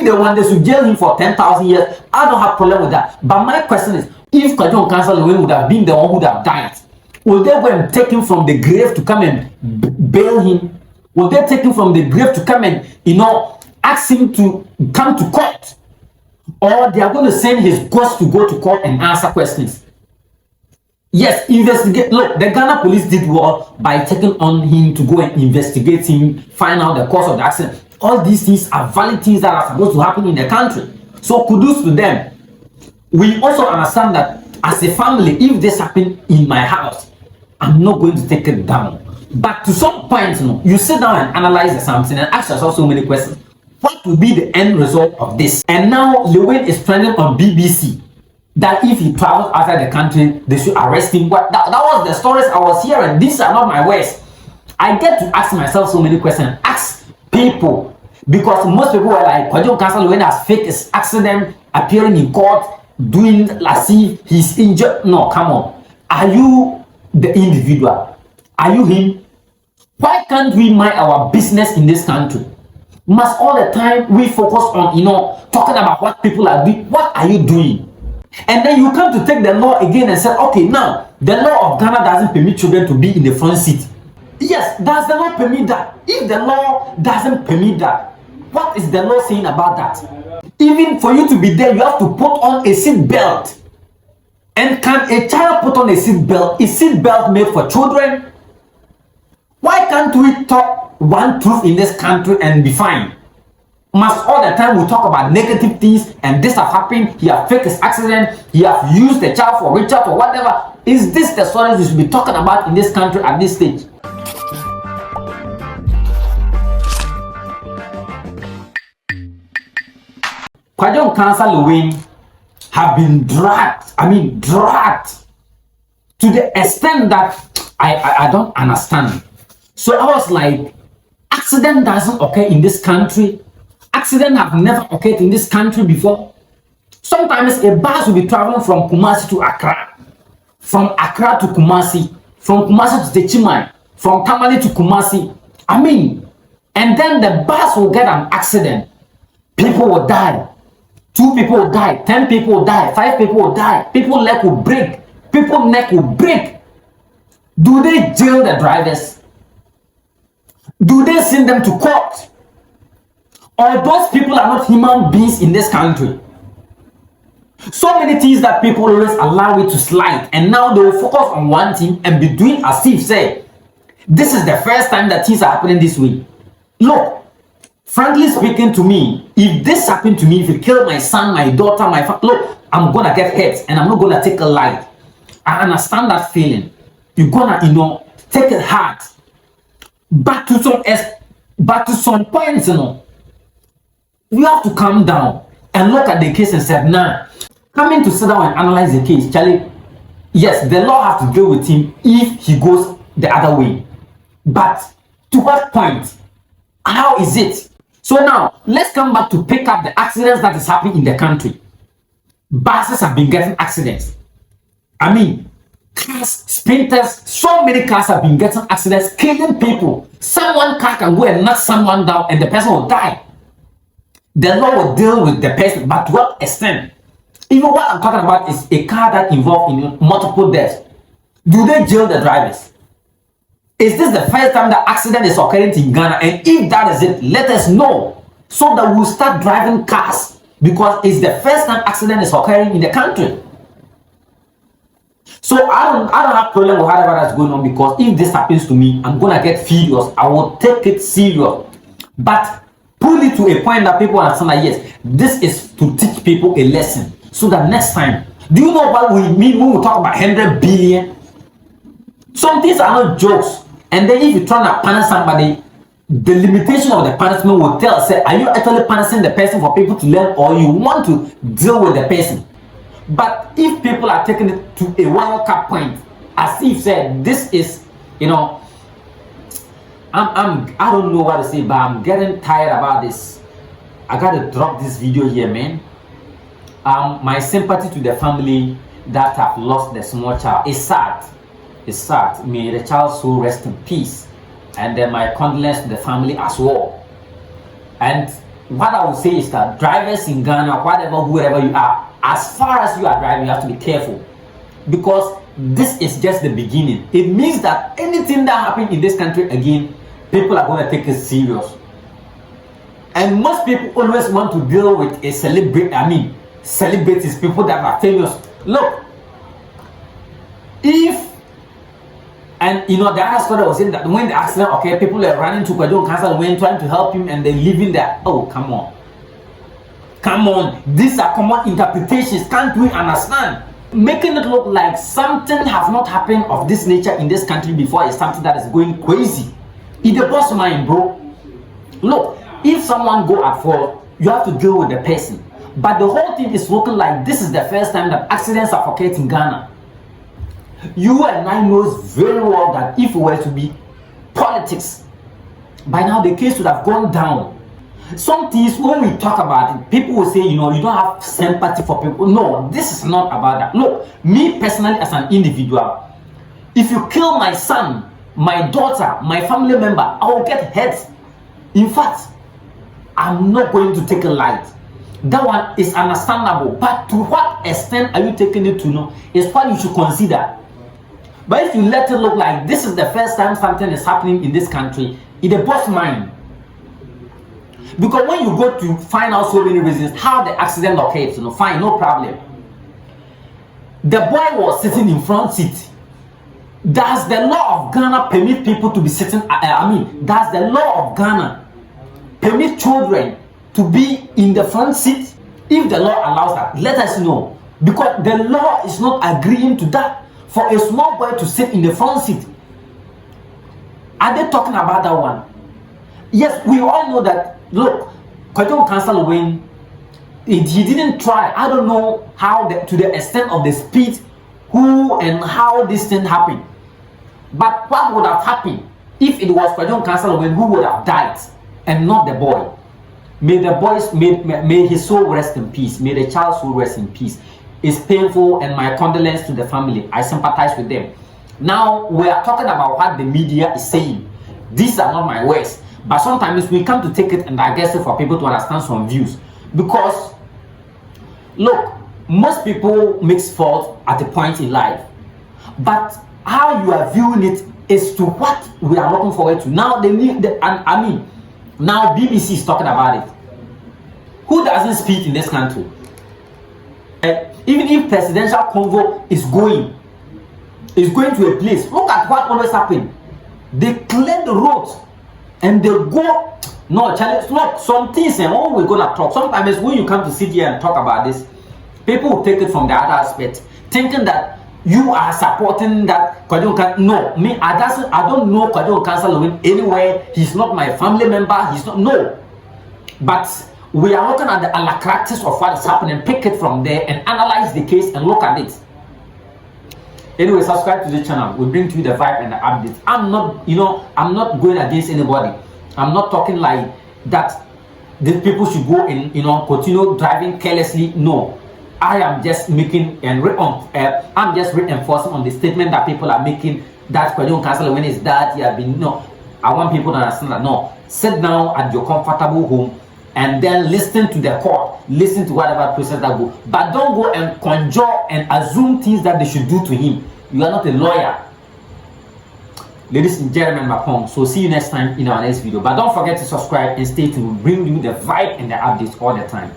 If they want, they should jail him for 10,000 years. I don't have problem with that. But my question is, if Kwadwo Nkanash Lil would have been the one who would have died, will they go and take him from the grave to come and bail him? Will they take him from the grave to come and, ask him to come to court? Or they are going to send his ghost to go to court and answer questions? Yes, investigate. Look, the Ghana police did well by taking on him to go and investigate him, find out the cause of the accident. All these things are valid things that are supposed to happen in the country. So kudos to them. We also understand that as a family, if this happened in my house, I'm not going to take it down. But to some point, you sit down and analyze something and ask yourself so many questions. What will be the end result of this? And now Lil is trending on BBC that if he travels outside the country, they should arrest him. That was the stories I was hearing. These are not my words. I get to ask myself so many questions. Ask people, because most people were like, Kwadwo Nkanash Lil has faked his accident, appearing in court, doing as if he's injured. No, come on. Are you the individual? Are you him? Why can't we mind our business in this country? Must all the time we focus on, talking about what people are doing? What are you doing? And then you come to take the law again and say, okay, now the law of Ghana doesn't permit children to be in the front seat. Yes, does the law permit that? If the law doesn't permit that, what is the law saying about that? Even for you to be there, you have to put on a seat belt. And can a child put on a seat belt? Is seat belt made for children? Why can't we talk one truth in this country and be fine? Must all the time we talk about negative things and this have happened, he have faked his accident, he have used the child for ritual or whatever? Is this the story we should be talking about in this country at this stage? Kwadwo Nkanash Lil have been dragged to the extent that I don't understand. So I was like, accident doesn't occur in this country. Accident have never occurred in this country before. Sometimes a bus will be traveling from Kumasi to Accra, from Accra to Kumasi, from Kumasi to Techimai, from Tamale to Kumasi. And then the bus will get an accident. People will die. 2 people will die. 10 people will die. 5 people will die. People's leg will break. People's neck will break. Do they jail the drivers? Do they send them to court? Or those people are not human beings in this country? So many things that people always allow it to slide, and now they will focus on one thing and be doing as if say, this is the first time that things are happening this way. Look, frankly speaking to me, if this happened to me, if you kill my son, my daughter, look, I'm gonna get hurt and I'm not gonna take a life. I understand that feeling. You're gonna, take it hard. But to some points, you have to calm down and look at the case and say, nah, coming to sit down and analyze the case, Charlie, yes, the law has to deal with him if he goes the other way. But to what point? How is it? So now, let's come back to pick up the accidents that is happening in the country. Buses have been getting accidents. Cars, sprinters, so many cars have been getting accidents, killing people. Someone car can go and knock someone down and the person will die. The law will deal with the person, but to what extent? Even what I'm talking about is a car that involved in multiple deaths. Do they jail the drivers? Is this the first time that accident is occurring in Ghana? And if that is it, let us know so that we'll start driving cars, because it's the first time accident is occurring in the country. So I don't have problem with whatever that's going on, because if this happens to me, I'm gonna get furious. I will take it serious. But pull it to a point that people understand that yes, this is to teach people a lesson, so that next time, do you know what we mean when we talk about 100 billion? Some things are not jokes. And then if you try to punish somebody, the limitation of the punishment will tell, say, are you actually punishing the person for people to learn, or you want to deal with the person? But if people are taking it to a World Cup point, as if said this is, I don't know what to say, but I'm getting tired about this. I gotta drop this video here, man. My sympathy to the family that have lost the small child. It's sad. It's sad. May the child soul rest in peace. And then my condolence to the family as well. And what I would say is that drivers in Ghana, whoever you are, as far as you are driving, you have to be careful, because this is just the beginning. It means that anything that happens in this country again, people are going to take it serious. And most people always want to deal with a celebrities, people that are famous. Look, and the other story was saying that when the accident occurred, people are running to Kwadwo Nkanash Lil, trying to help him, and they're leaving there. Oh, come on, these are common interpretations. Can't we understand? Making it look like something has not happened of this nature in this country before is something that is going crazy. It's the boss mind, bro. Look, if someone go at fault, you have to deal with the person. But the whole thing is looking like this is the first time that accidents have occurred in Ghana. You and I knows very well that if it were to be politics, by now the case would have gone down. Some things, when we talk about it, people will say, you don't have sympathy for people. No, this is not about that. Look, me personally as an individual, if you kill my son, my daughter, my family member, I will get hurt. In fact, I'm not going to take it light. That one is understandable. But to what extent are you taking it to know is what you should consider. But if you let it look like this is the first time something is happening in this country, it's a boss mind. Because when you go to find out so many reasons how the accident occurred, fine, no problem. The boy was sitting in front seat. Does the law of Ghana permit people to be sitting? Does the law of Ghana permit children to be in the front seat? If the law allows that, let us know. Because the law is not agreeing to that. For a small boy to sit in the front seat. Are they talking about that one? Yes, we all know that. Look, Kwadwo Nkanash Lil, he didn't try. I don't know how to the extent of the speed, who and how this thing happened. But what would have happened if it was Kwadwo Nkanash Lil who would have died and not the boy? May his soul rest in peace. May the child's soul rest in peace. It's painful, and my condolences to the family. I sympathize with them. Now we are talking about what the media is saying. These are not my words, but sometimes we come to take it and digest it for people to understand some views. Because look, most people make fault at a point in life, but how you are viewing it is to what we are looking forward to. Now now BBC is talking about it. Who doesn't speak in this country? Even if presidential convo is going to a place, look at what always happens. They clear the roads and they go. No, challenge. Look, some things and all we're gonna talk. Sometimes when you come to sit here and talk about this, people will take it from the other aspect, thinking that you are supporting that Kwadwo Nkanash. No, me, I don't know Kwadwo Nkanash Lil anywhere. He's not my family member. He's not. No, but we are looking at the characteristics of what is happening, pick it from there and analyze the case and look at it. Anyway, subscribe to the channel. We bring to you the vibe and the updates. I'm not going against anybody. I'm not talking like that these people should go and continue driving carelessly. No, I am just making and I'm just reinforcing on the statement that people are making that Kwadwo Nkanash Lil when is that you have been I want people to understand that sit down at your comfortable home and then listen to the court, listen to whatever process that go. But don't go and conjure and assume things that they should do to him. You are not a lawyer. Ladies and gentlemen, Mapong. So see you next time in our next video. But don't forget to subscribe and stay tuned. We bring you the vibe and the updates all the time.